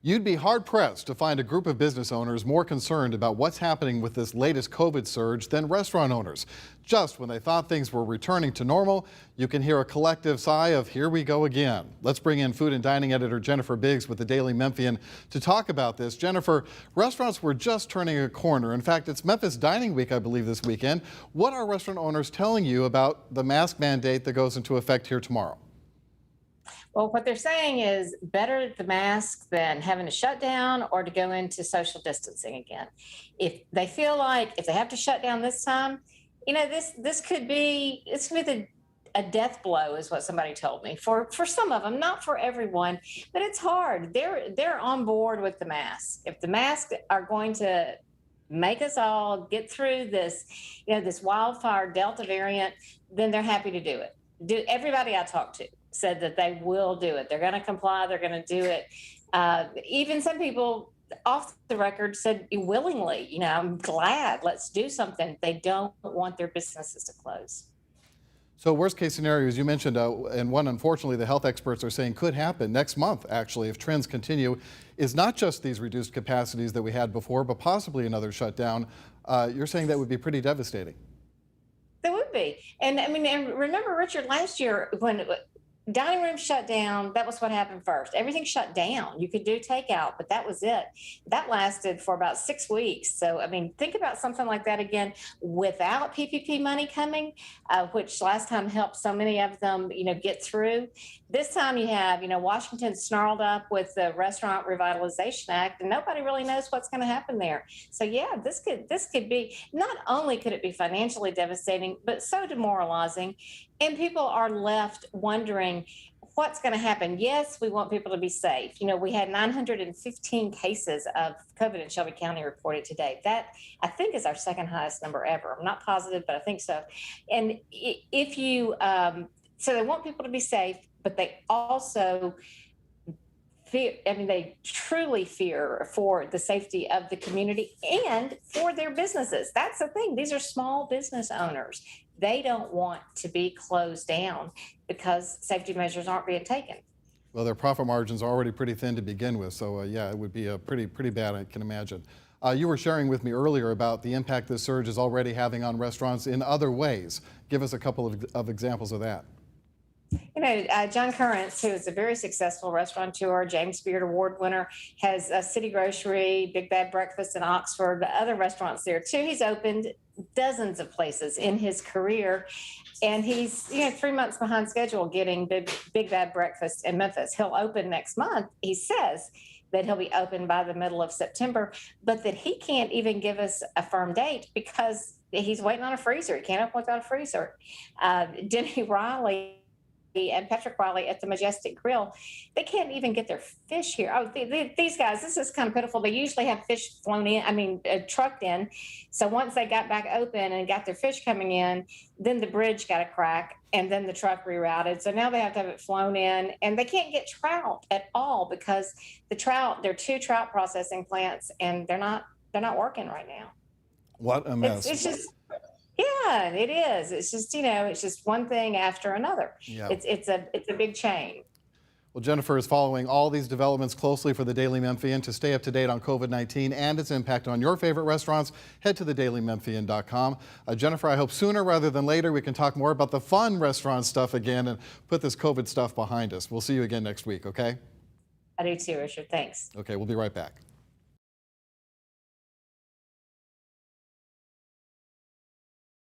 You'd be hard-pressed to find a group of business owners more concerned about what's happening with this latest COVID surge than restaurant owners. Just when they thought things were returning to normal, you can hear a collective sigh of here we go again. Let's bring in food and dining editor Jennifer Biggs with the Daily Memphian to talk about this. Jennifer, restaurants were just turning a corner. In fact, it's Memphis Dining Week, I believe, this weekend. What are restaurant owners telling you about the mask mandate that goes into effect here tomorrow? Well, what they're saying is better the mask than having to shut down or to go into social distancing again. If they feel like if they have to shut down this time, this could be a death blow, is what somebody told me. For some of them, not for everyone, but it's hard. They're on board with the mask. If the masks are going to make us all get through this, this wildfire Delta variant, then they're happy to do it. Everybody I talked to said that they will do it. They're going to comply. They're going to do it. Even some people off the record said willingly, I'm glad, let's do something. They don't want their businesses to close. So worst case scenario, as you mentioned, and one unfortunately the health experts are saying could happen next month, actually, if trends continue, is not just these reduced capacities that we had before, but possibly another shutdown. You're saying that would be pretty devastating. There would be. And remember, Richard, last year when dining rooms shut down, that was what happened first. Everything shut down. You could do takeout, but that was it. That lasted for about 6 weeks. So, think about something like that again without PPP money coming, which last time helped so many of them, get through. This time you have, Washington snarled up with the Restaurant Revitalization Act, and nobody really knows what's going to happen there. So, yeah, this could be, not only could it be financially devastating, but so demoralizing. And people are left wondering what's going to happen. Yes, we want people to be safe. We had 915 cases of COVID in Shelby County reported today. That, I think, is our second highest number ever. I'm not positive, but I think so. And so they want people to be safe, but they also fear, they truly fear for the safety of the community and for their businesses. That's the thing. These are small business owners. They don't want to be closed down because safety measures aren't being taken. Well, their profit margins are already pretty thin to begin with, so yeah, it would be a pretty bad, I can imagine. You were sharing with me earlier about the impact this surge is already having on restaurants in other ways. Give us a couple of examples of that. John Currents, who is a very successful restaurateur, James Beard Award winner, has a City Grocery, Big Bad Breakfast in Oxford, other restaurants there too. He's opened dozens of places in his career, and he's 3 months behind schedule getting Big Bad Breakfast in Memphis. He'll open next month. He says that he'll be open by the middle of September, but that he can't even give us a firm date because he's waiting on a freezer. He can't open without a freezer. Denny Riley and Patrick Riley at the Majestic Grill, they can't even get their fish here. Oh, these guys, this is kind of pitiful. They usually have fish flown in, trucked in. So once they got back open and got their fish coming in, then the bridge got a crack and then the truck rerouted. So now they have to have it flown in, and they can't get trout at all because there are 2 trout processing plants and they're not working right now. What a mess. It's just, yeah, it is. It's just, it's just one thing after another. Yeah. It's a big chain. Well, Jennifer is following all these developments closely for the Daily Memphian. To stay up to date on COVID-19 and its impact on your favorite restaurants, head to thedailymemphian.com. Jennifer, I hope sooner rather than later we can talk more about the fun restaurant stuff again and put this COVID stuff behind us. We'll see you again next week, okay? I do too, Richard. Thanks. Okay, we'll be right back.